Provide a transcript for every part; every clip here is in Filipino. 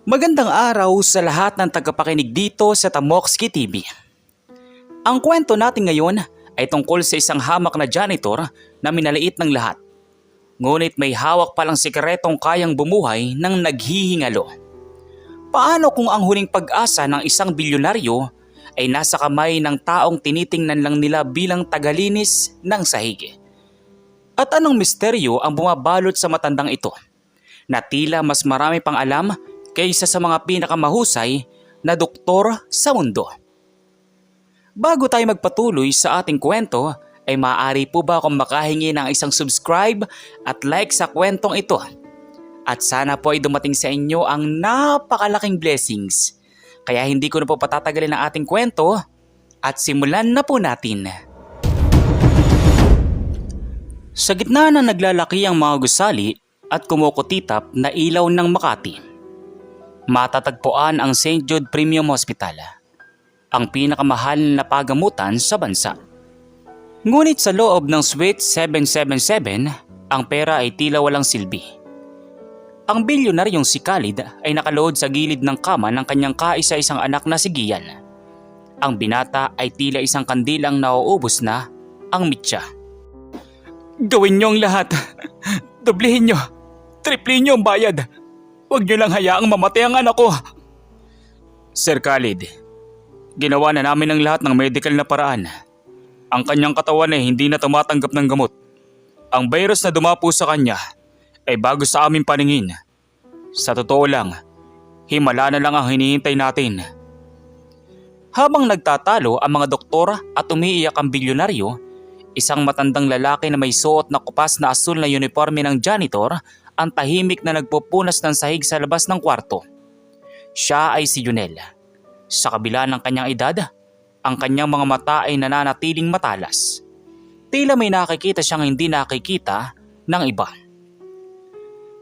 Magandang araw sa lahat ng tagapakinig dito sa Tamokski TV. Ang kwento natin ngayon ay tungkol sa isang hamak na janitor na minaliit ng lahat. Ngunit may hawak palang sikretong kayang bumuhay ng naghihingalo. Paano kung ang huling pag-asa ng isang bilyonaryo ay nasa kamay ng taong tinitingnan lang nila bilang tagalinis ng sahig? At anong misteryo ang bumabalot sa matandang ito na tila mas marami pang alam kaysa sa mga pinakamahusay na doktor sa mundo? Bago tayo magpatuloy sa ating kwento, ay maaari po ba akong makahingi ng isang subscribe at like sa kwentong ito? At sana po ay dumating sa inyo ang napakalaking blessings. Kaya hindi ko na po patatagalin ang ating kwento at simulan na po natin. Sa gitna ng naglalaki ang mga gusali at kumukutitap na ilaw ng Makati, matatagpuan ang St. Jude Premium Hospital, ang pinakamahal na pagamutan sa bansa. Ngunit sa loob ng Suite 777, ang pera ay tila walang silbi. Ang bilyonaryong si Khalid ay nakalood sa gilid ng kama ng kanyang kaisa-isang anak na si Gian. Ang binata ay tila isang kandilang nauubos na ang mitya. Gawin niyo ang lahat. Doblehin niyo. Triplihin niyo ang bayad. Huwag niyo lang hayaang mamatay ang anak ko. Sir Khalid, ginawa na namin ang lahat ng medical na paraan. Ang kanyang katawan ay hindi na tumatanggap ng gamot. Ang virus na dumapo sa kanya ay bago sa aming paningin. Sa totoo lang, himala na lang ang hinihintay natin. Habang nagtatalo ang mga doktor at umiiyak ang bilyonaryo, isang matandang lalaki na may suot na kupas na asul na uniforme ng janitor ang tahimik na nagpupunas ng sahig sa labas ng kwarto. Siya ay si Junel. Sa kabila ng kanyang edad, ang kanyang mga mata ay nananatiling matalas. Tila may nakikita siyang hindi nakikita ng iba.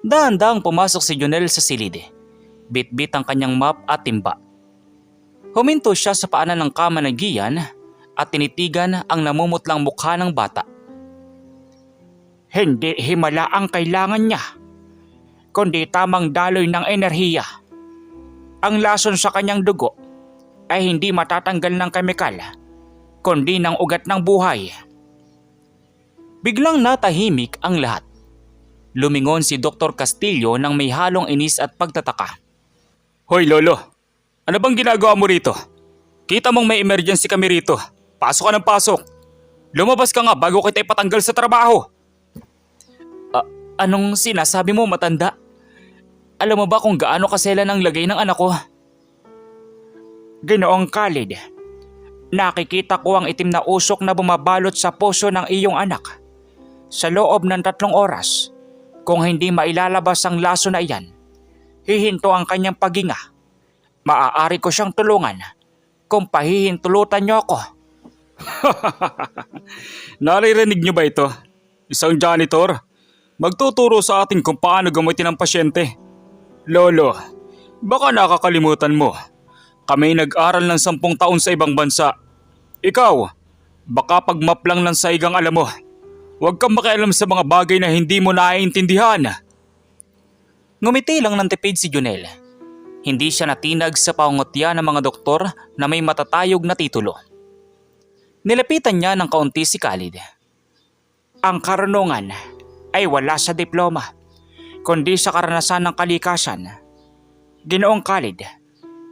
Dahan-dahang pumasok si Junel sa silid. Bit-bit ang kanyang map at timba. Huminto siya sa paanan ng kama ng Gian at tinitigan ang namumutlang mukha ng bata. Hindi himala ang kailangan niya, kundi tamang daloy ng enerhiya. Ang lason sa kanyang dugo ay hindi matatanggal ng kemikal, kundi ng ugat ng buhay. Biglang natahimik ang lahat. Lumingon si Dr. Castillo nang may halong inis at pagtataka. Hoy Lolo, ano bang ginagawa mo rito? Kita mong may emergency kami rito. Pasok ka ng pasok. Lumabas ka nga bago kita ipatanggal sa trabaho. Anong sinasabi mo, matanda? Alam mo ba kung gaano kasela ng lagay ng anak ko? Ginoong Khalid, nakikita ko ang itim na usok na bumabalot sa puso ng iyong anak. Sa loob ng 3 oras, kung hindi mailalabas ang laso na iyan, hihinto ang kanyang paghinga. Maaari ko siyang tulungan kung pahihintulutan niyo ako. Naririnig niyo ba ito? Isang janitor magtuturo sa atin kung paano gamitin ang pasyente. Lolo, baka nakakalimutan mo. Kami nag-aral ng 10 taon sa ibang bansa. Ikaw, baka pag-map lang ng saigang alam mo. Huwag kang makialam sa mga bagay na hindi mo naiintindihan. Ngumiti lang ng tipid si Junel. Hindi siya natinag sa pangungutya ng mga doktor na may matatayog na titulo. Nilapitan niya ng kaunti si Khalid. Ang karunungan ay wala sa diploma, kundi sa karanasan ng kalikasan. Ginoong Khalid,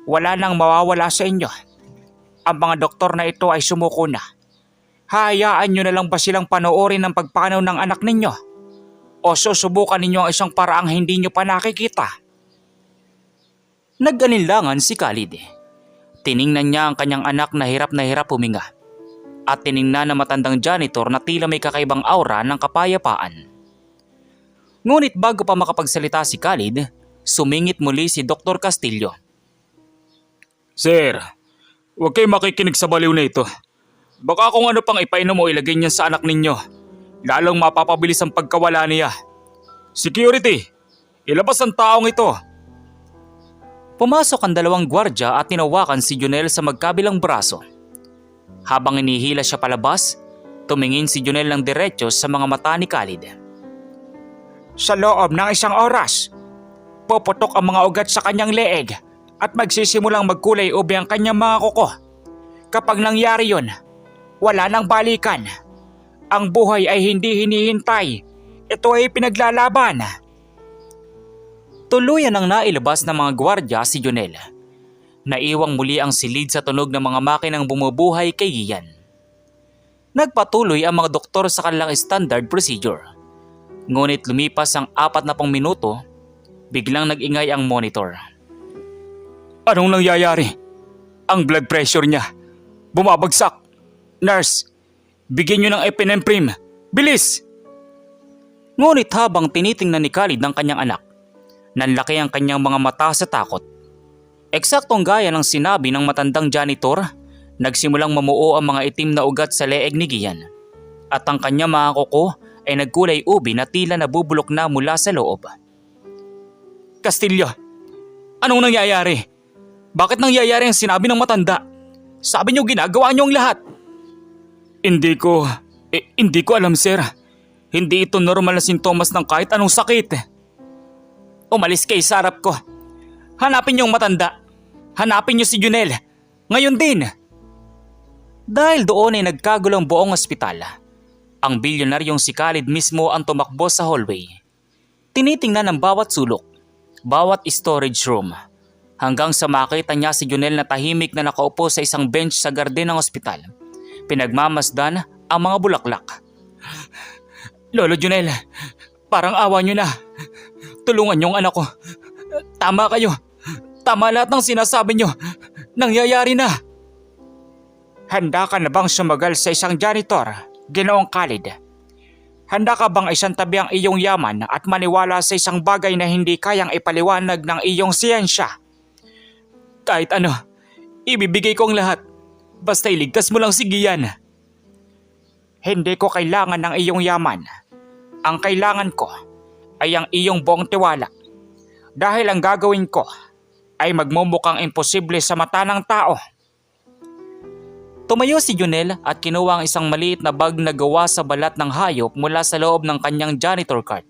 wala nang mawawala sa inyo. Ang mga doktor na ito ay sumuko na. Hayaan nyo na lang ba silang panoorin ng pagpanaw ng anak ninyo? O susubukan ninyo ang isang paraang hindi nyo pa nakikita? Nag-alinlangan si Khalid. Tiningnan niya ang kanyang anak na hirap huminga. At tiningnan na matandang janitor na tila may kakaibang aura ng kapayapaan. Ngunit bago pa makapagsalita si Khalid, sumingit muli si Dr. Castillo. Sir, huwag kayo makikinig sa baliw na ito. Baka kung ano pang ipainom o ilagay niya sa anak ninyo, lalong mapapabilis ang pagkawala niya. Security, ilabas ang taong ito. Pumasok ang 2 gwardya at tinawakan si Junel sa magkabilang braso. Habang inihila siya palabas, tumingin si Junel ng diretso sa mga mata ni Khalid. Sa loob ng 1 oras, Puputok ang mga ugat sa kanyang leeg at magsisimulang magkulay ube ang kanyang mga kuko. Kapag nangyari yun, wala nang balikan. Ang buhay ay hindi hinihintay. Ito ay pinaglalaban. Tuluyan ang nailabas ng mga gwardya si Jonel. Naiwang muli ang silid sa tunog ng mga makinang bumubuhay kay Gian. Nagpatuloy ang mga doktor sa kanilang standard procedure. Ngunit lumipas ang 40 minuto, biglang nag-ingay ang monitor. Anong nangyayari? Ang blood pressure niya bumabagsak. Nurse, bigyan niyo ng epinephrine. Bilis! Ngunit habang tinitingnan ni Khalid ng kanyang anak, nanlaki ang kanyang mga mata sa takot. Eksaktong gaya ng sinabi ng matandang janitor, nagsimulang mamuo ang mga itim na ugat sa leeg ni Gian. At ang kanyang mga kuko ay nagkulay ubi na tila nabubulok na mula sa loob. Castillo, anong nangyayari? Bakit nangyayari ang sinabi ng matanda? Sabi niyo ginagawa niyo ang lahat. Hindi ko alam, sir. Hindi ito normal na sintomas ng kahit anong sakit. Umalis kayo sa harap ko. Hanapin niyo ang matanda. Hanapin niyo si Junel. Ngayon din. Dahil doon ay nagkagulong buong ospital. Ang bilyonaryong si Khalid mismo ang tumakbo sa hallway. Tinitingnan ang bawat sulok, bawat storage room, hanggang sa makita niya si Junel na tahimik na nakaupo sa isang bench sa garden ng ospital. Pinagmamasdan ang mga bulaklak. Lolo Junel, parang awa niyo na. Tulungan niyo ang anak ko. Tama kayo. Tama lahat ng sinasabi niyo. Nangyayari na. Handa ka na bang sumagal sa isang janitor, Ginoong Khalid? Handa ka bang isantabi ang iyong yaman at maniwala sa isang bagay na hindi kayang ipaliwanag ng iyong siyensya? Kahit ano, ibibigay ko ang lahat. Basta iligtas mo lang si Gian. Hindi ko kailangan ng iyong yaman. Ang kailangan ko ay ang iyong buong tiwala. Dahil ang gagawin ko ay magmumukhang imposible sa mata ng tao. Tumayo si Junel at kinuha ang isang maliit na bag na gawa sa balat ng hayop mula sa loob ng kanyang janitor cart.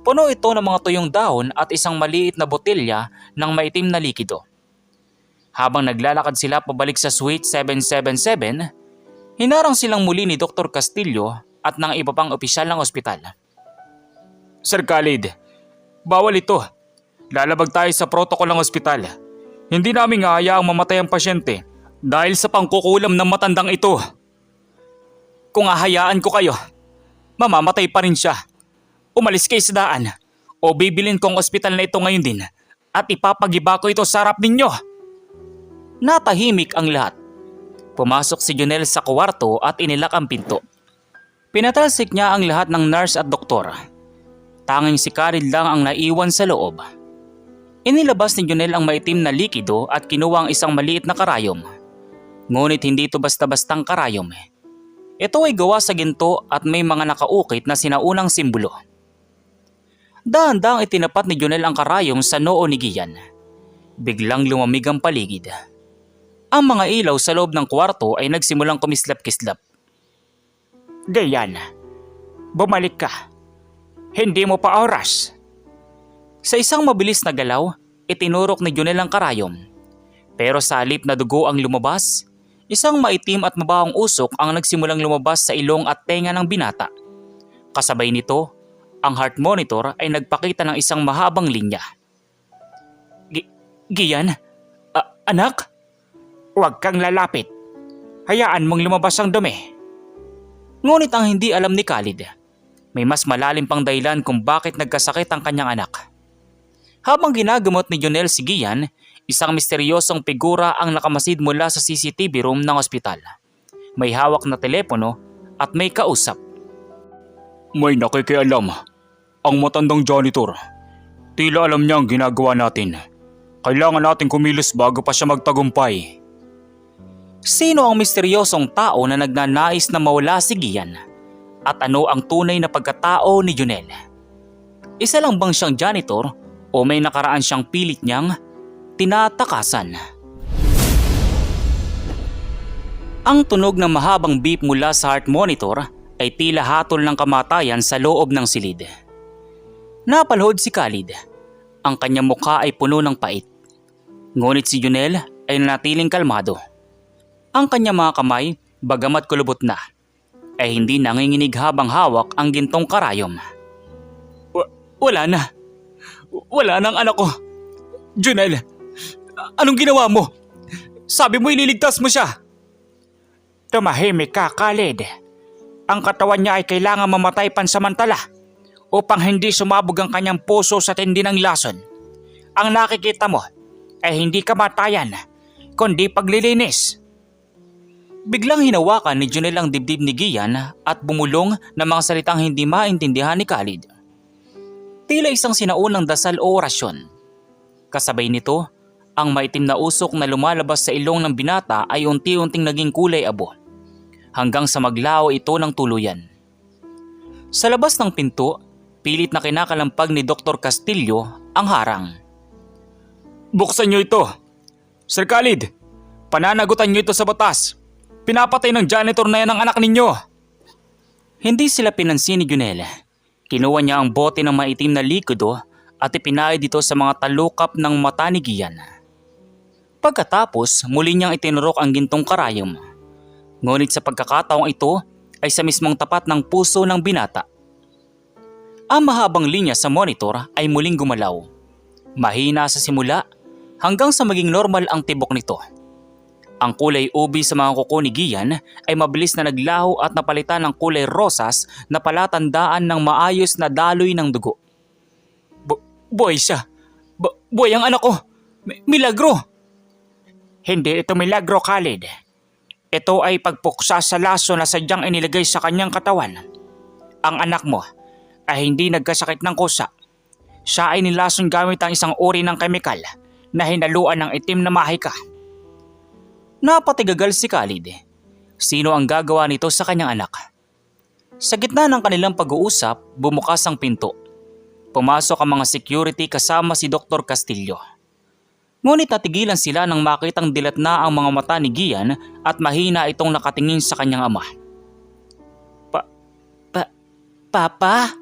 Puno ito ng mga tuyong dahon at isang maliit na botelya ng maitim na likido. Habang naglalakad sila pabalik sa Suite 777, hinarang silang muli ni Dr. Castillo at ng iba pang opisyal ng ospital. Sir Khalid, bawal ito. Lalabag tayo sa protocol ng ospital. Hindi namin hahayaang mamatay ang pasyente dahil sa pangkukulam ng matandang ito. Kung hahayaan ko kayo, mamamatay pa rin siya. Umalis kayo sa daan o bibilin ko ang ospital na ito ngayon din at ipapagiba ko ito sa harap ninyo. Natahimik ang lahat. Pumasok si Junel sa kwarto at inilak ang pinto. Pinatalsik niya ang lahat ng nurse at doktor. Tanging si Khalid lang ang naiwan sa loob. Inilabas ni Junel ang maitim na likido at kinuha ang isang maliit na karayom. Ngunit hindi ito basta-bastang karayom. Ito ay gawa sa ginto at may mga nakaukit na sinaunang simbolo. Dahan-dahang itinapat ni Junel ang karayom sa noo ni Gian. Biglang lumamig ang paligid. Ang mga ilaw sa loob ng kwarto ay nagsimulang kumislap-kislap. Gian, bumalik ka. Hindi mo pa oras. Sa isang mabilis na galaw, itinurok ni Junel ang karayom. Pero sa halip na dugo ang lumabas, isang maitim at mabahong usok ang nagsimulang lumabas sa ilong at tenga ng binata. Kasabay nito, ang heart monitor ay nagpakita ng isang mahabang linya. Gian? Anak? Huwag kang lalapit. Hayaan mong lumabas ang dumi. Ngunit ang hindi alam ni Khalid, may mas malalim pang dahilan kung bakit nagkasakit ang kanyang anak. Habang ginagamot ni Junel si Gian, isang misteryosong figura ang nakamasid mula sa CCTV room ng ospital. May hawak na telepono at may kausap. May nakikialam. Ang matandang janitor. Tila alam niya ang ginagawa natin. Kailangan natin kumilos bago pa siya magtagumpay. Sino ang misteryosong tao na nagnanais na mawala si Gian? At ano ang tunay na pagkatao ni Junel? Isa lang bang siyang janitor o may nakaraan siyang pilit niyang tinatakasan? Ang tunog ng mahabang beep mula sa heart monitor ay tila hatol ng kamatayan sa loob ng silid. Napalhod si Khalid. Ang kanyang mukha ay puno ng pait. Ngunit si Junel ay nanatiling kalmado. Ang kanyang mga kamay, bagamat kulubot na, ay hindi nanginginig habang hawak ang gintong karayom. Wala na. Wala nang anak ko. Junel, anong ginawa mo? Sabi mo ililigtas mo siya. Tumahimik ka, Khalid. Ang katawan niya ay kailangan mamatay pansamantala upang hindi sumabog ang kanyang puso sa tindi ng lason. Ang nakikita mo ay hindi kamatayan, kundi paglilinis. Biglang hinawakan ni Junel ang dibdib ni Gian at bumulong ng mga salitang hindi maintindihan ni Khalid. Tila isang sinaunang dasal o orasyon. Kasabay nito, ang maitim na usok na lumalabas sa ilong ng binata ay unti-unting naging kulay abo, hanggang sa maglaho ito ng tuluyan. Sa labas ng pinto, pilit na kinakalampag ni Dr. Castillo ang harang. Buksan niyo ito! Sir Khalid, pananagutan niyo ito sa batas. Pinapatay ng janitor na yan ang anak ninyo. Hindi sila pinansin ni Junel. Kinuha niya ang bote ng maitim na likudo at ipinaid dito sa mga talukap ng mata ni Gian. Pagkatapos, muli niyang itinurok ang gintong karayom. Ngunit sa pagkakataong ito ay sa mismong tapat ng puso ng binata. Ang mahabang linya sa monitor ay muling gumalaw. Mahina sa simula hanggang sa maging normal ang tibok nito. Ang kulay ubi sa mga kuko ni Gian ay mabilis na naglaho at napalitan ng kulay rosas na palatandaan ng maayos na daloy ng dugo. Buhay siya! Buhay ang anak ko! Milagro! Hindi ito milagro, Khalid. Ito ay pagpuksa sa laso na sadyang inilagay sa kanyang katawan. Ang anak mo ay hindi nagkasakit ng kusa. Siya ay nilason gamit ang isang uri ng kemikal na hinaluan ng itim na mahika. Napatigagal si Khalid. Sino ang gagawa nito sa kanyang anak? Sa gitna ng kanilang pag-uusap, bumukas ang pinto. Pumasok ang mga security kasama si Dr. Castillo. Ngunit natigilan sila nang makitang dilat na ang mga mata ni Gian at mahina itong nakatingin sa kanyang ama. Papa?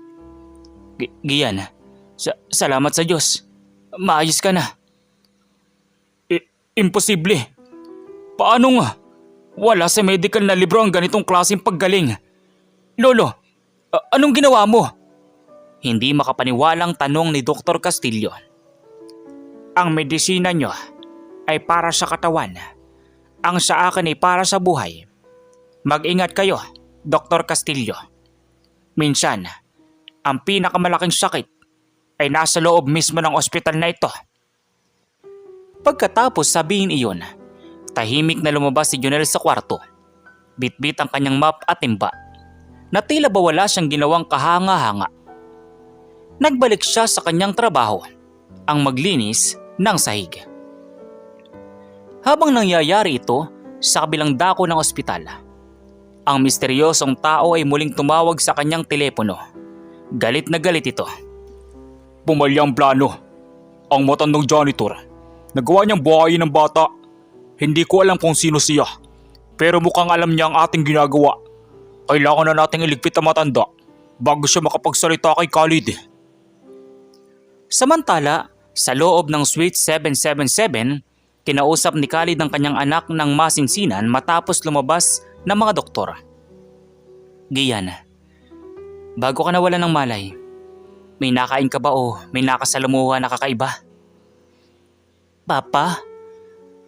Gian, salamat sa Diyos. Maayos ka na. Imposible. Paano nga? Wala sa medical na libro ang ganitong klaseng paggaling. Lolo, anong ginawa mo? Hindi makapaniwalang tanong ni Dr. Castillo. Ang medisina nyo ay para sa katawan. Ang sa akin ay para sa buhay. Mag-ingat kayo, Dr. Castillo. Minsan, ang pinakamalaking sakit ay nasa loob mismo ng ospital na ito. Pagkatapos sabihin iyon, tahimik na lumabas si Junel sa kwarto. Bitbit ang kanyang map at timba, na tila ba wala siyang ginawang kahanga-hanga. Nagbalik siya sa kanyang trabaho, ang maglinis ng sahig. Habang nangyayari ito sa kabilang dako ng ospital, ang misteryosong tao ay muling tumawag sa kanyang telepono. Galit na galit ito. Bumali ang plano. Ang matandang janitor. Nagawa niyang buhayin ng bata. Hindi ko alam kung sino siya. Pero mukhang alam niya ang ating ginagawa. Kailangan na nating iligpit ang matanda bago siya makapagsalita kay Khalid. Samantala, sa loob ng Suite 777, kinausap ni Khalid ang kanyang anak ng masinsinan matapos lumabas ng mga doktor. Gian, bago ka nawala ng malay, may nakain ka ba o may nakasalamuha na kakaiba? Papa,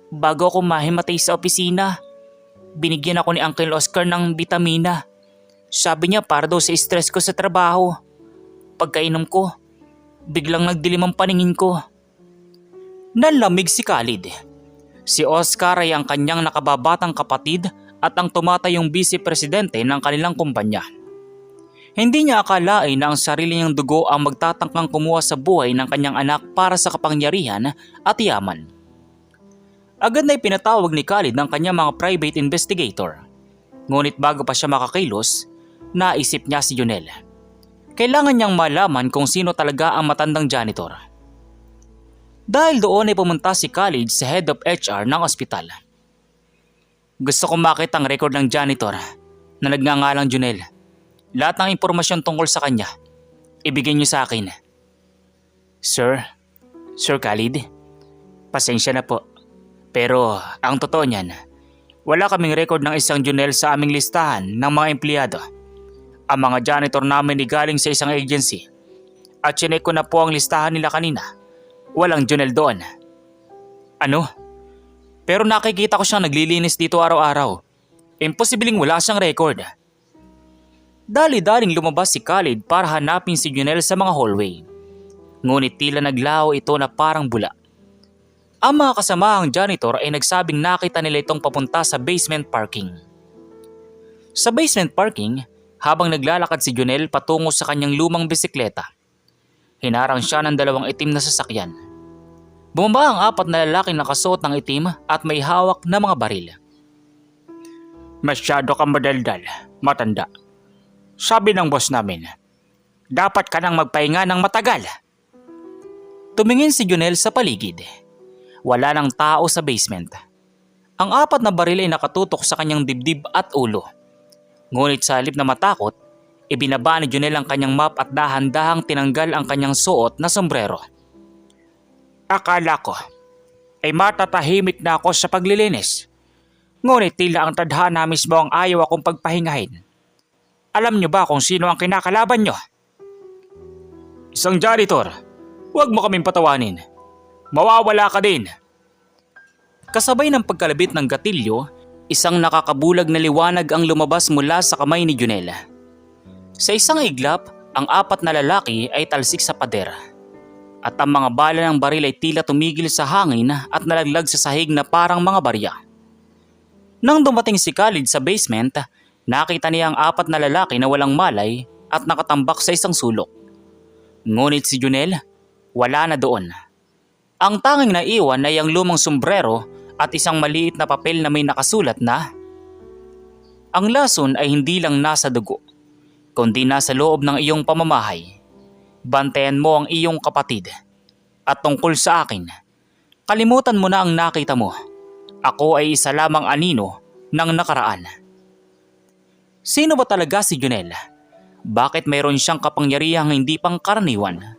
bago ako mahimatay sa opisina, binigyan ako ni Uncle Oscar ng bitamina. Sabi niya para daw sa stress ko sa trabaho. Pagkainom ko, biglang nagdilim ang paningin ko. Nanlamig si Khalid. Si Oscar ay ang kanyang nakababatang kapatid at ang tumatayong vice-presidente ng kanilang kumpanya. Hindi niya akalain na ang sarili niyang dugo ang magtatangkang kumuha sa buhay ng kanyang anak para sa kapangyarihan at yaman. Agad na ipinatawag ni Khalid ng kanyang mga private investigator. Ngunit bago pa siya makakilos, naisip niya si Junel. Kailangan niyang malaman kung sino talaga ang matandang janitor. Dahil doon ay pumunta si Khalid sa head of HR ng ospital. Gusto kong makita ang record ng janitor na nagngangalang Junel. Lahat ng impormasyon tungkol sa kanya, ibigay niyo sa akin. Sir, Sir Khalid, pasensya na po. Pero ang totoo niyan, wala kaming record ng isang Junel sa aming listahan ng mga empleyado. Ang mga janitor namin ay galing sa isang agency. At chinek ko na po ang listahan nila kanina. Walang Junel doon. Ano? Pero nakikita ko siyang naglilinis dito araw-araw. Imposibleng wala siyang record. Dali-daling lumabas si Khalid para hanapin si Junel sa mga hallway. Ngunit tila naglaho ito na parang bula. Ang mga kasamahang janitor ay nagsabing nakita nila itong papunta sa basement parking. Sa basement parking, habang naglalakad si Junel patungo sa kanyang lumang bisikleta, hinarang siya ng dalawang itim na sasakyan. Bumaba ang apat na lalaking nakasuot ng itim at may hawak na mga baril. Masyado kang madaldal, matanda. Sabi ng boss namin, dapat ka nang magpahinga ng matagal. Tumingin si Junel sa paligid. Wala nang tao sa basement. Ang apat na baril ay nakatutok sa kanyang dibdib at ulo. Ngunit sa halip na matakot, ibinaba ni Junel ang kanyang map at dahan-dahang tinanggal ang kanyang suot na sombrero. Akala ko ay matatahimik na ako sa paglilinis. Ngunit tila ang tadhana mismo ang ayaw akong pagpahingahin. Alam niyo ba kung sino ang kinakalaban niyo? Isang janitor. Huwag mo kaming patawanin. Mawawala ka din. Kasabay ng pagkalabit ng gatilyo, isang nakakabulag na liwanag ang lumabas mula sa kamay ni Junel. Sa isang iglap, ang apat na lalaki ay talsik sa pader. At ang mga bala ng baril ay tila tumigil sa hangin at nalaglag sa sahig na parang mga barya. Nang dumating si Khalid sa basement, nakita niya ang apat na lalaki na walang malay at nakatambak sa isang sulok. Ngunit si Junel, wala na doon. Ang tanging naiwan ay ang lumang sombrero at isang maliit na papel na may nakasulat na, ang lason ay hindi lang nasa dugo, kundi nasa loob ng iyong pamamahay. Bantayan mo ang iyong kapatid. At tungkol sa akin, kalimutan mo na ang nakita mo. Ako ay isa lamang anino ng nakaraan. Sino ba talaga si Junel? Bakit mayroon siyang kapangyarihang hindi pangkaraniwan?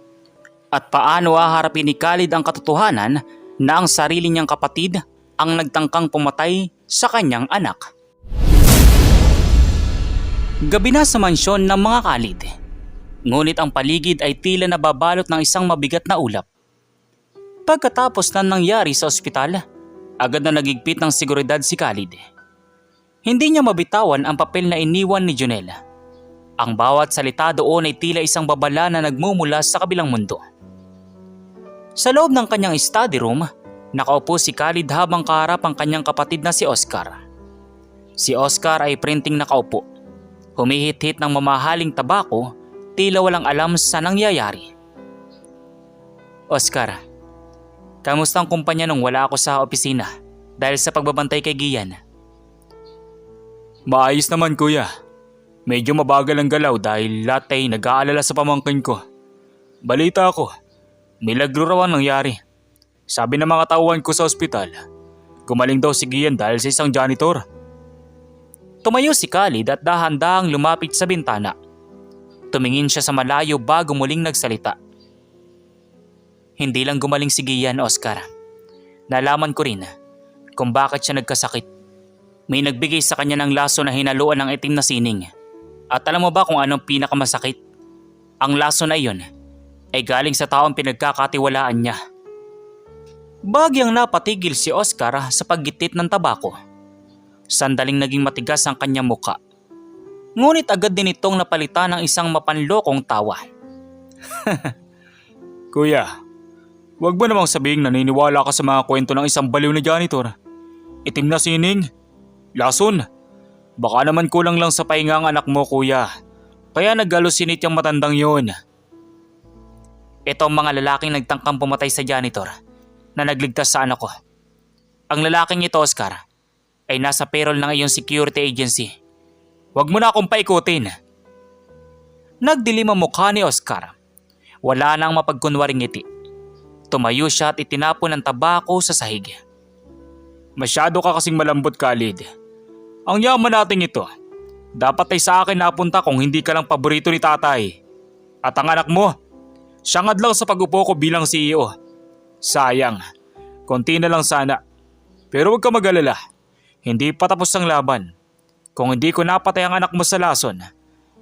At paano haharapin ni Khalid ang katotohanan na ang sarili niyang kapatid ang nagtangkang pumatay sa kanyang anak? Gabi na sa mansyon ng mga Khalid. Ngunit ang paligid ay tila nababalot ng isang mabigat na ulap. Pagkatapos na nangyari sa ospital, agad na nagigpit ng seguridad si Khalid. Hindi niya mabitawan ang papel na iniwan ni Junel. Ang bawat salita doon ay tila isang babala na nagmumula sa kabilang mundo. Sa loob ng kanyang study room, nakaupo si Khalid habang kaharap ang kanyang kapatid na si Oscar. Si Oscar ay printing nakaupo. Humihit-hit ng mamahaling tabako, tila walang alam sa nangyayari. Oscar, kamusta ang kumpanya nung wala ako sa opisina dahil sa pagbabantay kay Gian? Maayos naman kuya. Medyo mabagal ang galaw dahil lahat ay nag-aalala sa pamangkin ko. Balita ko, milagro raw ang nangyari. Sabi ng mga tauhan ko sa ospital, gumaling daw si Gian dahil sa isang janitor. Tumayo si Khalid at dahan-dahang lumapit sa bintana. Tumingin siya sa malayo bago muling nagsalita. Hindi lang gumaling si Gian, Oscar. Nalaman ko rin kung bakit siya nagkasakit. May nagbigay sa kanya ng laso na hinaluan ng itim na sining. At alam mo ba kung anong pinakamasakit? Ang laso na iyon ay galing sa taong pinagkakatiwalaan niya. Bagyang napatigil si Oscar sa paggitit ng tabako. Sandaling naging matigas ang kanyang muka. Ngunit agad din itong napalitan ng isang mapanlokong tawa. Kuya, wag mo namang sabihing naniniwala ka sa mga kwento ng isang baliw na janitor. Itim na sining, lason. Baka naman kulang lang sa pahinga ang anak mo, kuya. Kaya nag-halusinate yung matandang yun. Ito ang mga lalaking nagtangkang pumatay sa janitor na nagligtas sa anak ko. Ang lalaking ito, Oscar, ay nasa payroll ng iyong security agency. Huwag mo na akong paikutin. Nagdilim ang mukha ni Oscar. Wala nang mapagkunwaring ngiti. Tumayo siya at itinapon ang tabako sa sahig. Masyado ka kasing malambot, Khalid. Ang yaman natin ito. Dapat ay sa akin napunta kung hindi ka lang paborito ni tatay. At ang anak mo, siyangad lang sa pag-upo ko bilang CEO. Sayang, konti na lang sana. Pero huwag ka mag-alala, hindi pa tapos ang laban. Kung hindi ko napatay ang anak mo sa lason,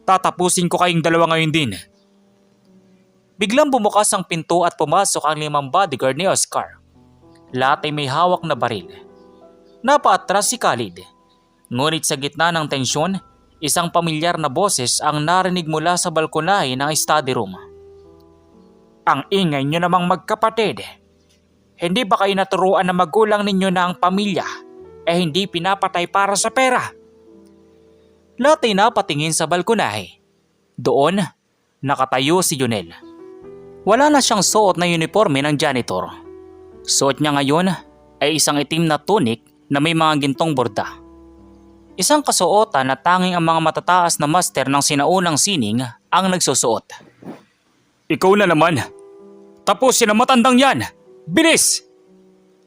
tatapusin ko kayong dalawa ngayon din. Biglang bumukas ang pinto at pumasok ang 5 bodyguard ni Oscar. Lahat ay may hawak na baril. Napaatras si Khalid. Ngunit sa gitna ng tensyon, isang pamilyar na boses ang narinig mula sa balkonahe ng study room. Ang ingay nyo namang magkapatid. Hindi ba kayo naturuan na magulang ninyo na ang pamilya hindi pinapatay para sa pera? Lahat ay napatingin sa balkonahe. Doon, nakatayo si Junel. Wala na siyang suot na uniforme ng janitor. Suot niya ngayon ay isang itim na tunic na may mga gintong borda. Isang kasuotan na tanging ang mga matataas na master ng sinaunang sining ang nagsusuot. Ikaw na naman. Tapusin ang matandang yan. Bilis!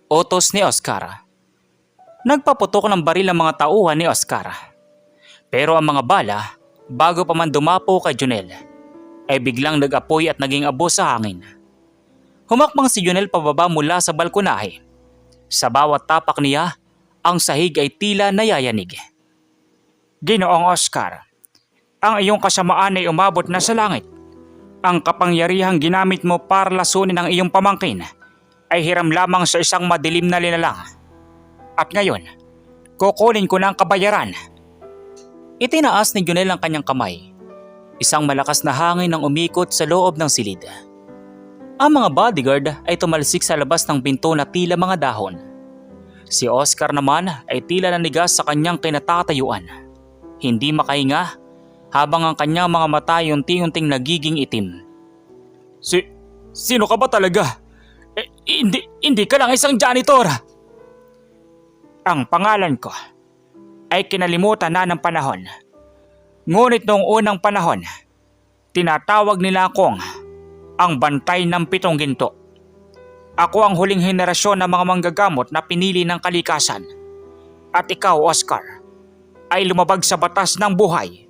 Utos ni Oscar. Nagpaputok ng baril ang mga tauhan ni Oscar. Pero ang mga bala, bago pa man dumapo kay Junel, ay biglang nag-apoy at naging abo sa hangin. Humakbang si Junel pababa mula sa balkonahe. Sa bawat tapak niya, ang sahig ay tila nayayanig. Ginoong Oscar, ang iyong kasamaan ay umabot na sa langit. Ang kapangyarihang ginamit mo para lasunin ang iyong pamangkin ay hiram lamang sa isang madilim na linalang. At ngayon, kukunin ko na ang kabayaran. Itinaas ni Junel ang kanyang kamay. Isang malakas na hangin ang umikot sa loob ng silid. Ang mga bodyguard ay tumalsik sa labas ng pinto na tila mga dahon. Si Oscar naman ay tila nanigas sa kanyang kinatatayuan. Hindi makahinga habang ang kanyang mga mata ay unti-unting nagiging itim. Sino ka ba talaga? Hindi ka lang isang janitor. Ang pangalan ko ay kinalimutan na ng panahon. Ngunit noong unang panahon, tinatawag nila akong ang bantay ng 7 ginto. Ako ang huling henerasyon ng mga manggagamot na pinili ng kalikasan. At ikaw, Oscar, ay lumabag sa batas ng buhay.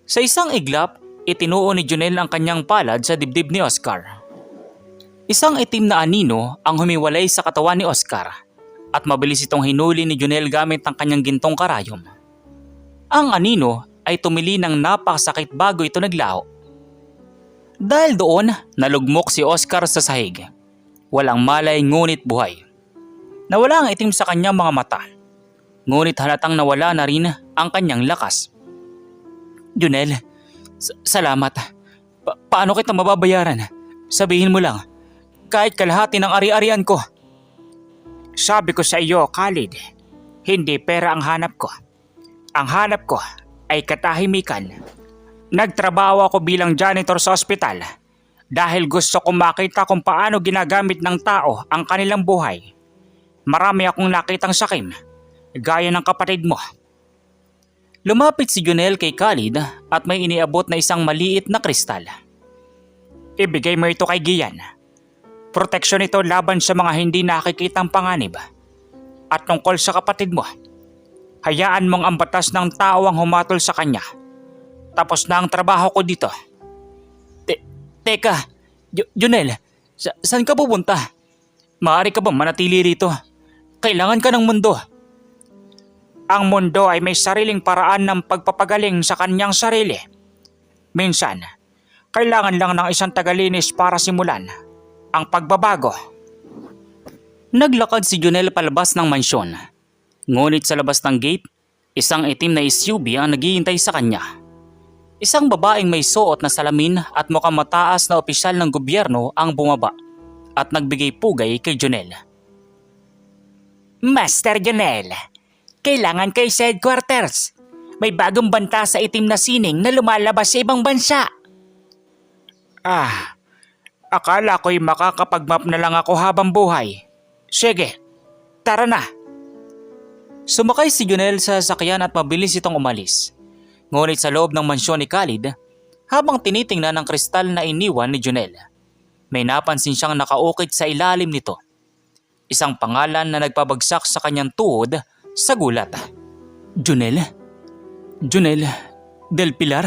Sa isang iglap, itinuo ni Junel ang kanyang palad sa dibdib ni Oscar. Isang itim na anino ang humiwalay sa katawan ni Oscar at mabilis itong hinuli ni Junel gamit ang kanyang gintong karayom. Ang anino ay tumili ng napakasakit bago ito naglaho. Dahil doon, nalugmok si Oscar sa sahig. Walang malay ngunit buhay. Nawala ang itim sa kanyang mga mata. Ngunit halatang nawala na rin ang kanyang lakas. Junel, salamat. Paano kita mababayaran? Sabihin mo lang, kahit kalahati ng ari-arian ko. Sabi ko sa iyo, Khalid, hindi pera ang hanap ko. Ang hanap ko ay katahimikan. Nagtrabaho ako bilang janitor sa ospital dahil gusto kong makita kung paano ginagamit ng tao ang kanilang buhay. Marami akong nakitang sakim, gaya ng kapatid mo. Lumapit si Junel kay Khalid at may iniabot na isang maliit na kristal. Ibigay mo ito kay Gian. Proteksyon ito laban sa mga hindi nakikitang panganib. At tungkol sa kapatid mo, hayaan mong ang batas ng tao ang humatol sa kanya. Tapos na ang trabaho ko dito. Teka, Junel, saan ka pupunta? Maaari ka ba manatili rito? Kailangan ka ng mundo. Ang mundo ay may sariling paraan ng pagpapagaling sa kanyang sarili. Minsan, kailangan lang ng isang tagalinis para simulan ang pagbabago. Naglakad si Junel palabas ng mansyon. Ngunit sa labas ng gate, isang itim na SUV ang naghihintay sa kanya. Isang babaeng may suot na salamin at mukhang mataas na opisyal ng gobyerno ang bumaba at nagbigay pugay kay Junel. Master Junel, kailangan kay sa headquarters. May bagong banta sa itim na sining na lumalabas sa ibang bansa. Akala ko'y makakapag-map na lang ako habang buhay. Sige, tara na. Sumakay si Junel sa sasakyan at mabilis itong umalis. Ngunit sa loob ng mansyon ni Khalid, habang tinitingnan ang kristal na iniwan ni Junel, may napansin siyang nakaukit sa ilalim nito. Isang pangalan na nagpabagsak sa kanyang tuhod sa gulat. Junel? Junel Del Pilar?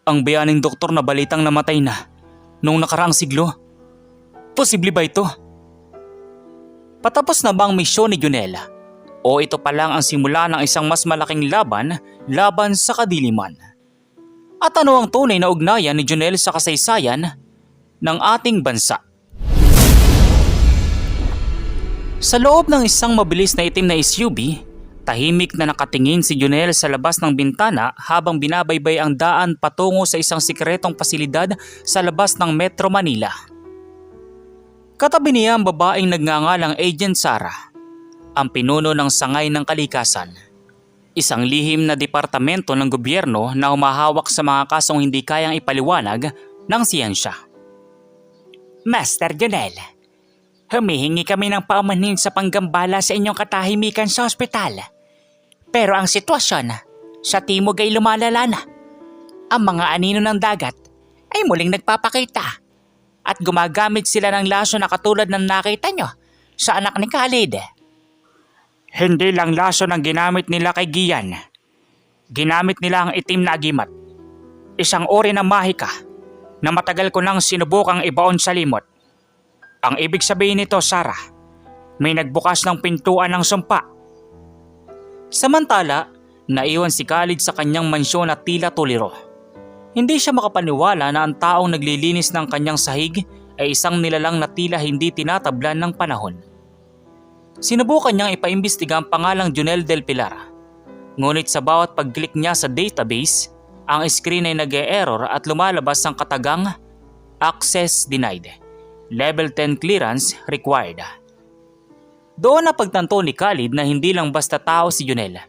Ang bayaning doktor na balitang namatay na noong nakaraang siglo. Posible ba ito? Patapos na ba ang misyon ni Junel? O ito pa lang ang simula ng isang mas malaking laban sa kadiliman? At ano ang tunay na ugnayan ni Junel sa kasaysayan ng ating bansa? Sa loob ng isang mabilis na itim na SUV, tahimik na nakatingin si Junel sa labas ng bintana habang binabaybay ang daan patungo sa isang sikretong pasilidad sa labas ng Metro Manila. Katabi niya ang babaeng nagngangalang Agent Sara, ang pinuno ng sangay ng kalikasan. Isang lihim na departamento ng gobyerno na humahawak sa mga kasong hindi kayang ipaliwanag ng siyensya. Master Junel, humihingi kami ng paumanhin sa panggambala sa inyong katahimikan sa ospital. Pero ang sitwasyon sa timog ay lumalala na. Ang mga anino ng dagat ay muling nagpapakita at gumagamit sila ng laso na katulad ng nakita nyo sa anak ni Khalid. Hindi lang laso ng ginamit nila kay Gian. Ginamit nila ang itim na agimat. Isang uri ng mahika na matagal ko nang sinubukang ibaon sa limot. Ang ibig sabihin nito, Sarah, may nagbukas ng pintuan ng sumpa. Samantala, naiwan si Khalid sa kanyang mansyon at tila tuliro. Hindi siya makapaniwala na ang taong naglilinis ng kanyang sahig ay isang nilalang na tila hindi tinatablan ng panahon. Sinubukan niyang ipaimbestiga ang pangalang Junel Del Pilar. Ngunit sa bawat pag-click niya sa database, ang screen ay nag-e-error at lumalabas ang katagang Access Denied. Level 10 clearance required. Doon na pagtanto ni Khalid na hindi lang basta tao si Junel.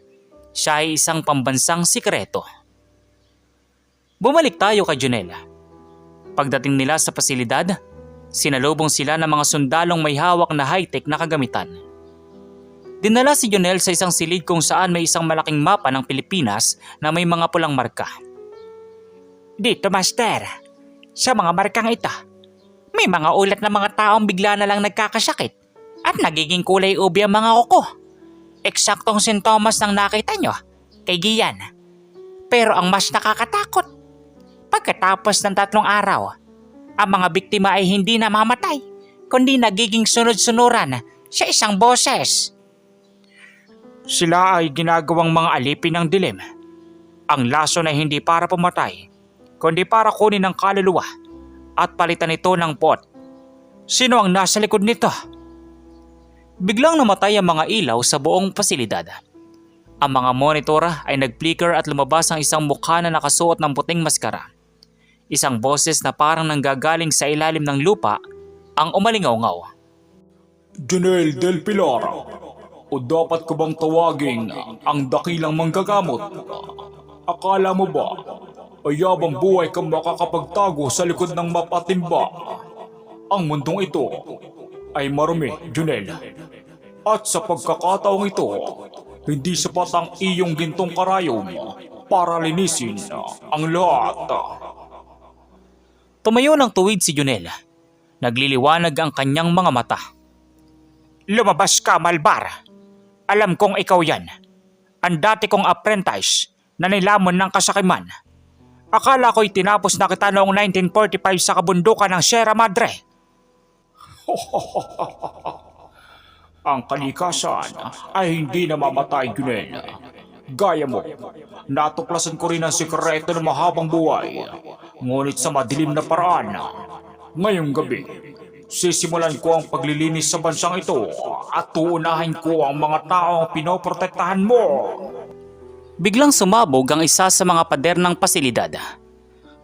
Siya ay isang pambansang sikreto. Bumalik tayo kay Junel. Pagdating nila sa pasilidad, sinalubong sila ng mga sundalong may hawak na high-tech na kagamitan. Dinala si Junel sa isang silid kung saan may isang malaking mapa ng Pilipinas na may mga pulang marka. Dito, Master, sa mga markang ito, may mga ulat na mga taong bigla na lang nagkakasakit at nagiging kulay ubi ang mga kuko. Eksaktong sintomas ng nakita nyo kay Gian. Pero ang mas nakakatakot, pagkatapos ng 3 araw, ang mga biktima ay hindi namamatay, kundi nagiging sunod-sunuran sa isang boses. Sila ay ginagawang mga alipin ng dilim. Ang laso na hindi para pumatay, kundi para kunin ang kaluluwa at palitan ito ng pot. Sino ang nasa likod nito? Biglang namatay ang mga ilaw sa buong pasilidad. Ang mga monitor ay nag-flicker at lumabas ang isang mukha na nakasuot ng puting maskara. Isang boses na parang nanggagaling sa ilalim ng lupa ang umalingaw-ngaw. Junel Del Pilar, o dapat ko bang tawagin ang dakilang manggagamot? Akala mo ba ay yabang buhay kang makakapagtago sa likod ng mapatimba? Ang mundong ito ay marumi, Junel. At sa pagkakataong ito, hindi sapat ang iyong gintong karayom para linisin ang lahat. Tumayo ng tuwid si Junel. Nagliliwanag ang kanyang mga mata. Lumabas ka, Malbar. Alam kong ikaw yan. Ang dati kong apprentice na nilamon ng kasakiman. Akala ko'y tinapos na kita noong 1945 sa kabundukan ng Sierra Madre. Ang kalikasan ay hindi namamatay, Junel. Gaya mo, natuklasan ko rin ang sikreto ng mahabang buhay. Ngunit sa madilim na paraan. Ngayong gabi, sisimulan ko ang paglilinis sa bansang ito at uunahin ko ang mga taong pinoprotektahan mo. Biglang sumabog ang isa sa mga pader ng pasilidad.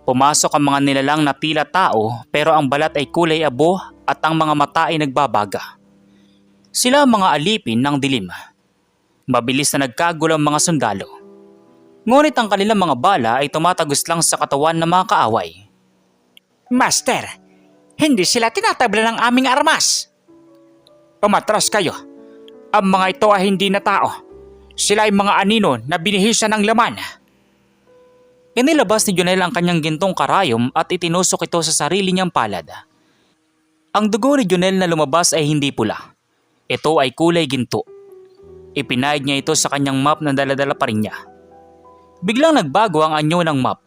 Pumasok ang mga nilalang na tila tao pero ang balat ay kulay abo at ang mga mata ay nagbabaga. Sila ang mga alipin ng dilim. Mabilis na nagkagulo ang mga sundalo. Ngunit ang kanilang mga bala ay tumatagos lang sa katawan ng mga kaaway. Master, hindi sila tinatabla ng aming armas. Umatras kayo. Ang mga ito ay hindi na tao. Sila ay mga anino na binihisa ng laman. Inilabas ni Junel ang kanyang gintong karayom at itinusok ito sa sarili niyang palad. Ang dugo ni Junel na lumabas ay hindi pula. Ito ay kulay ginto. Ipinahid niya ito sa kanyang map na daladala pa rin niya. Biglang nagbago ang anyo ng map.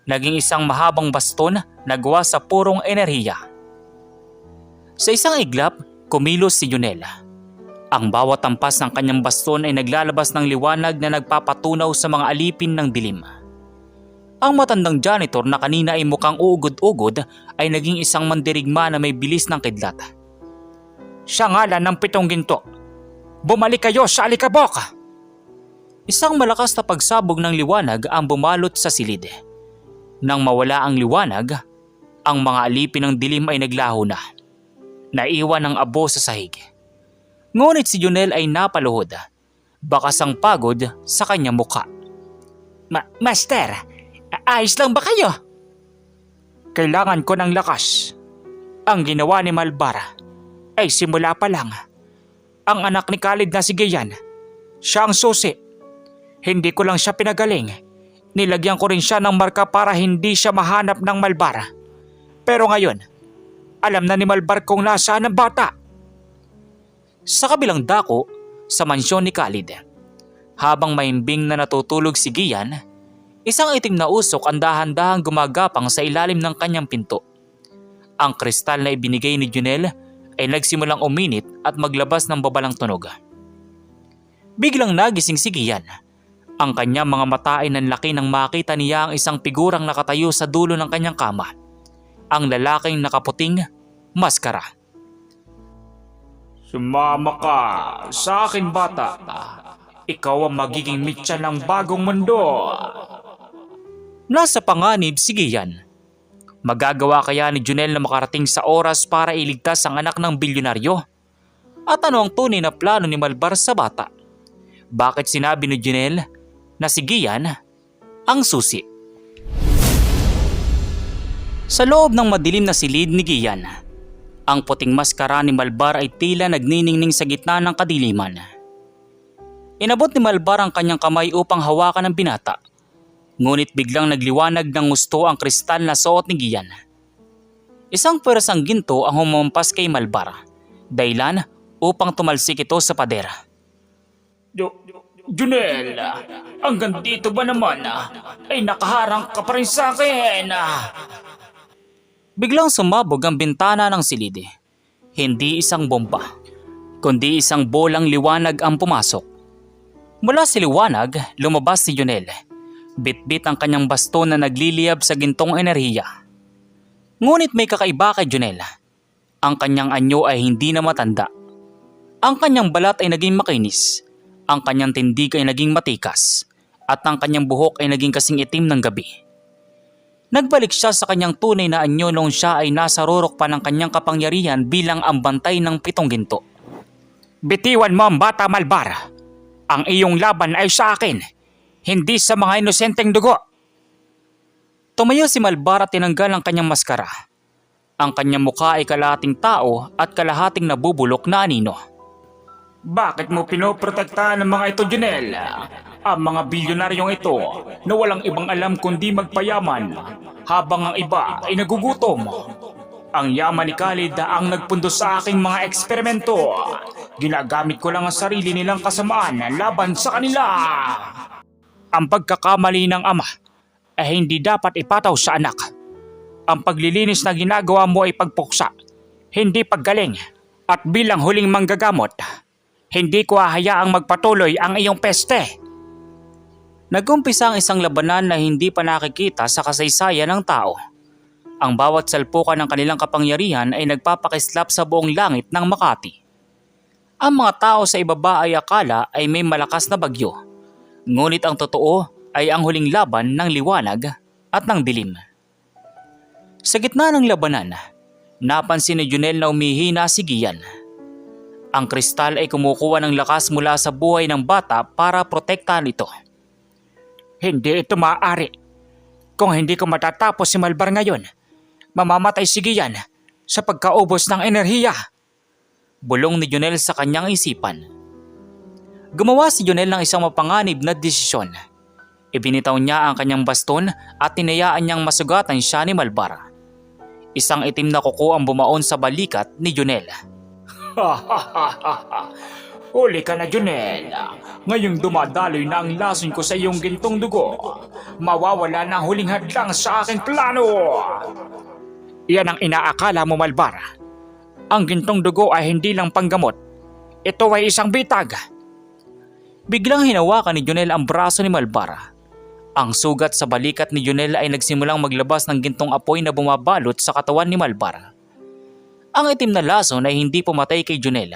Naging isang mahabang baston na gawa sa purong enerhiya. Sa isang iglap, kumilos si Junel. Ang bawat tampas ng kanyang baston ay naglalabas ng liwanag na nagpapatunaw sa mga alipin ng dilim. Ang matandang janitor na kanina ay mukhang uugod-ugod ay naging isang mandirigma na may bilis ng kidlat. Sa ngalan ng 7 ginto, bumalik kayo sa alikabok! Isang malakas na pagsabog ng liwanag ang bumalot sa silid. Nang mawala ang liwanag, ang mga alipin ng dilim ay naglaho na. Naiwan ang abo sa sahig. Ngunit si Junel ay napaluhod. Bakas ang pagod sa kanyang mukha. Master, ayos lang ba kayo? Kailangan ko ng lakas. Ang ginawa ni Malbar ay simula pa lang. Ang anak ni Khalid na si Gian, siya ang susi. Hindi ko lang siya pinagaling. Nilagyan ko rin siya ng marka para hindi siya mahanap ng Malbar. Pero ngayon, alam na ni Malbar kung nasaan ang bata. Sa kabilang dako, sa mansyon ni Khalid, habang mahimbing na natutulog si Gian, isang itim na usok ang dahan-dahang gumagapang sa ilalim ng kanyang pinto. Ang kristal na ibinigay ni Junel ay nagsimulang uminit at maglabas ng babalang tunog. Biglang nagising si Gian. Ang kanyang mga mata ay nanlaki nang makita niya ang isang figurang nakatayo sa dulo ng kanyang kama. Ang lalaking nakaputing maskara. Sumama ka sa akin, bata. Ikaw ang magiging mitya ng bagong mundo. Nasa panganib si Gian. Magagawa kaya ni Junel na makarating sa oras para iligtas ang anak ng bilyonaryo? At ano ang tunay na plano ni Malbar sa bata? Bakit sinabi ni Junel na si Gian ang susi? Sa loob ng madilim na silid ni Gian, ang puting maskara ni Malbar ay tila nagniningning sa gitna ng kadiliman. Inabot ni Malbar ang kanyang kamay upang hawakan ang binata. Ngunit biglang nagliwanag ng gusto ang kristal na suot ni Gian. Isang pwersang ginto ang humampas kay Malbar, dahilan upang tumalsik ito sa pader. Junel, hanggang dito ba naman ay nakaharang ka pa rin sa akin? Biglang sumabog ang bintana ng silid. Hindi isang bomba, kundi isang bolang liwanag ang pumasok. Mula sa liwanag, lumabas si Junel. Bit-bit ang kanyang baston na nagliliyab sa gintong enerhiya. Ngunit may kakaiba kay Junel. Ang kanyang anyo ay hindi na matanda. Ang kanyang balat ay naging makinis. Ang kanyang tindig ay naging matikas. At ang kanyang buhok ay naging kasing itim ng gabi. Nagbalik siya sa kanyang tunay na anyo noong siya ay nasa rurok pa ng kanyang kapangyarihan bilang ang bantay ng 7 ginto. Bitiwan mo ang bata, Malbar. Ang iyong laban ay sa akin, hindi sa mga inosenteng dugo. Tumayo si Malbar at tinanggal ang kanyang maskara. Ang kanyang mukha ay kalahating tao at kalahating nabubulok na anino. Bakit mo pinoprotektahan ng mga ito, Junel? Ang mga bilyonaryong ito na walang ibang alam kundi magpayaman, habang ang iba ay nagugutom. Ang yaman ni Khalid ang nagpundo sa aking mga eksperimento. Ginagamit ko lang ang sarili nilang kasamaan laban sa kanila. Ang pagkakamali ng ama ay hindi dapat ipataw sa anak. Ang paglilinis na ginagawa mo ay pagpuksa, hindi paggaling. At bilang huling manggagamot, hindi ko hahayaang magpatuloy ang iyong peste. Nagumpisa ang isang labanan na hindi pa nakikita sa kasaysayan ng tao. Ang bawat salpukan ng kanilang kapangyarihan ay nagpapakislap sa buong langit ng Makati. Ang mga tao sa ibaba ay akala ay may malakas na bagyo. Ngunit ang totoo ay ang huling laban ng liwanag at ng dilim. Sa gitna ng labanan, napansin ni Junel na umihina si Gian. Ang kristal ay kumukuha ng lakas mula sa buhay ng bata para protektahan ito. Hindi ito maaari. Kung hindi ko matatapos si Malbar ngayon, mamamatay si Gian sa pagkaubos ng enerhiya. Bulong ni Junel sa kanyang isipan. Gumawa si Junel ng isang mapanganib na desisyon. Ibinitaw niya ang kanyang baston at tinayaan niyang masugatan siya ni Malbar. Isang itim na kuko ang bumaon sa balikat ni Junel. Huli ka na, Junel. Ngayong dumadaloy na ang lason ko sa iyong gintong dugo, mawawala na ang huling hadlang sa aking plano. Iyan ang inaakala mo, Malbar. Ang gintong dugo ay hindi lang panggamot. Ito ay isang bitag. Biglang hinawakan ni Junel ang braso ni Malbar. Ang sugat sa balikat ni Junel ay nagsimulang maglabas ng gintong apoy na bumabalot sa katawan ni Malbar. Ang itim na lason ay hindi pumatay kay Junel.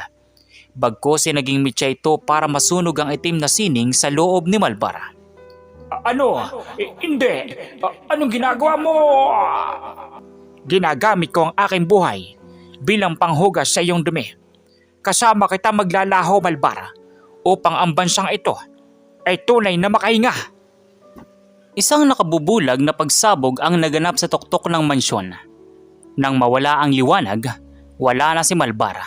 Bagkus ay naging mitya ito para masunog ang itim na sining sa loob ni Malbar. Ano? Hindi. Anong ginagawa mo? Ginagamit ko ang aking buhay bilang panghugas sa iyong dumi. Kasama kita maglalaho, Malbar, upang ang bansang ito ay tunay na makahinga. Isang nakabubulag na pagsabog ang naganap sa tuktok ng mansyon. Nang mawala ang liwanag, wala na si Malbar.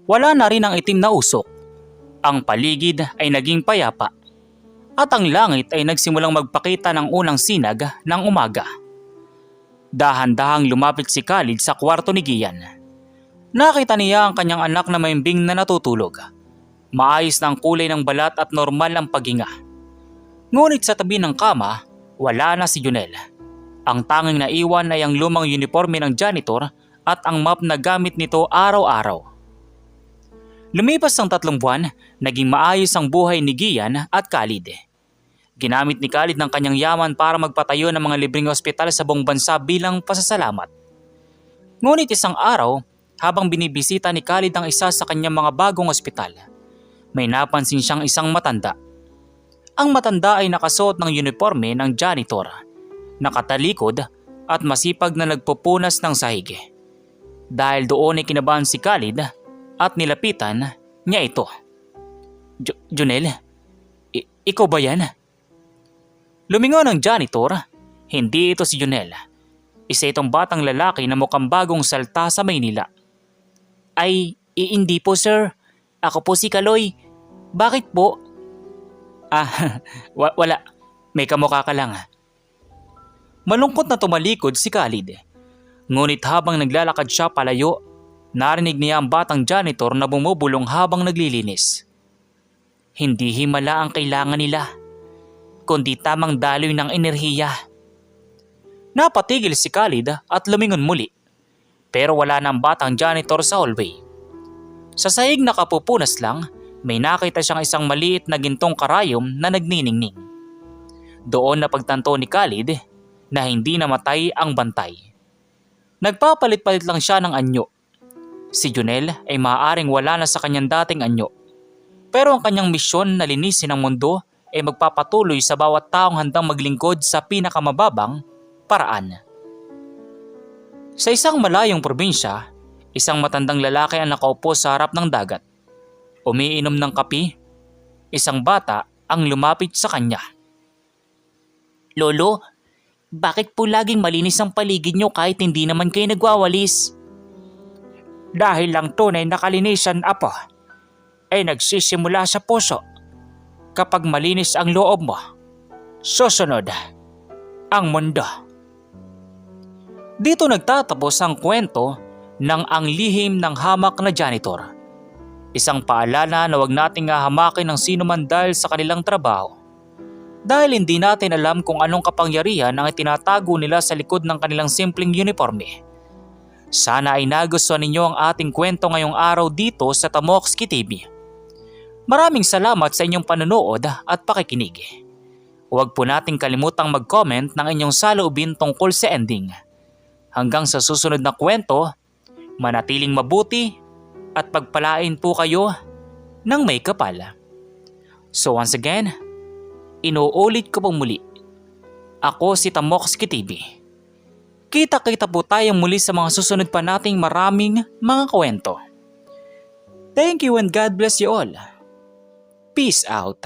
Wala na rin ang itim na usok. Ang paligid ay naging payapa. At ang langit ay nagsimulang magpakita ng unang sinag ng umaga. Dahan-dahang lumapit si Khalid sa kwarto ni Gian. Nakita niya ang kanyang anak na maimbing na natutulog. Maayos na ang kulay ng balat at normal ang paghinga. Ngunit sa tabi ng kama, wala na si Junel. Ang tanging naiwan ay ang lumang uniforme ng janitor at ang map na gamit nito araw-araw. Lumipas ang 3 buwan, naging maayos ang buhay ni Gian at Khalid. Ginamit ni Khalid ng kanyang yaman para magpatayo ng mga libreng ospital sa buong bansa bilang pasasalamat. Ngunit isang araw, habang binibisita ni Khalid ang isa sa kanyang mga bagong ospital, may napansin siyang isang matanda. Ang matanda ay nakasuot ng uniforme ng janitor, nakatalikod at masipag na nagpupunas ng sahig. Dahil doon ay kinabahan si Khalid at nilapitan niya ito. Junel, ikaw ba yan? Lumingon ang janitor, hindi ito si Junel. Isa itong batang lalaki na mukhang bagong salta sa Maynila. Ay, hindi po sir. Ako po si Kaloy. Bakit po? Wala. May kamukha ka lang. Malungkot na tumalikod si Khalid. Ngunit habang naglalakad siya palayo, narinig niya ang batang janitor na bumubulong habang naglilinis. Hindi himala ang kailangan nila, kundi tamang daloy ng enerhiya. Napatigil si Khalid at lumingon muli, pero wala na ang batang janitor sa hallway. Sa sahig na kapupunas lang, may nakita siyang isang maliit na gintong karayom na nagniningning. Doon napagtanto ni Khalid na hindi namatay ang bantay. Nagpapalit-palit lang siya ng anyo. Si Junel ay maaaring wala na sa kanyang dating anyo. Pero ang kanyang misyon na linisin ang mundo ay magpapatuloy sa bawat taong handang maglingkod sa pinakamababang paraan. Sa isang malayong probinsya, isang matandang lalaki ang nakaupo sa harap ng dagat. Umiinom ng kape, isang bata ang lumapit sa kanya. Lolo, bakit po laging malinis ang paligid nyo kahit hindi naman kayo nagwawalis? Dahil lang tunay na kalinisan, apo, ay nagsisimula sa puso. Kapag malinis ang loob mo, susunod ang mundo. Dito nagtatapos ang kwento ng Ang Lihim ng Hamak na Janitor. Isang paalala na huwag nating hahamakin ng sino man dahil sa kanilang trabaho. Dahil hindi natin alam kung anong kapangyarihan ang itinatago nila sa likod ng kanilang simpleng uniforme. Sana ay nagustuhan ninyo ang ating kwento ngayong araw dito sa Tamoxki TV. Maraming salamat sa inyong panonood at pakikinig. Huwag po nating kalimutang mag-comment ng inyong saloobin tungkol sa ending. Hanggang sa susunod na kwento, manatiling mabuti at pagpalain po kayo ng may kapal. So once again, inuulit ko po muli. Ako si Tamoxki TV. Kita-kita po tayong muli sa mga susunod pa nating maraming mga kwento. Thank you and God bless you all. Peace out.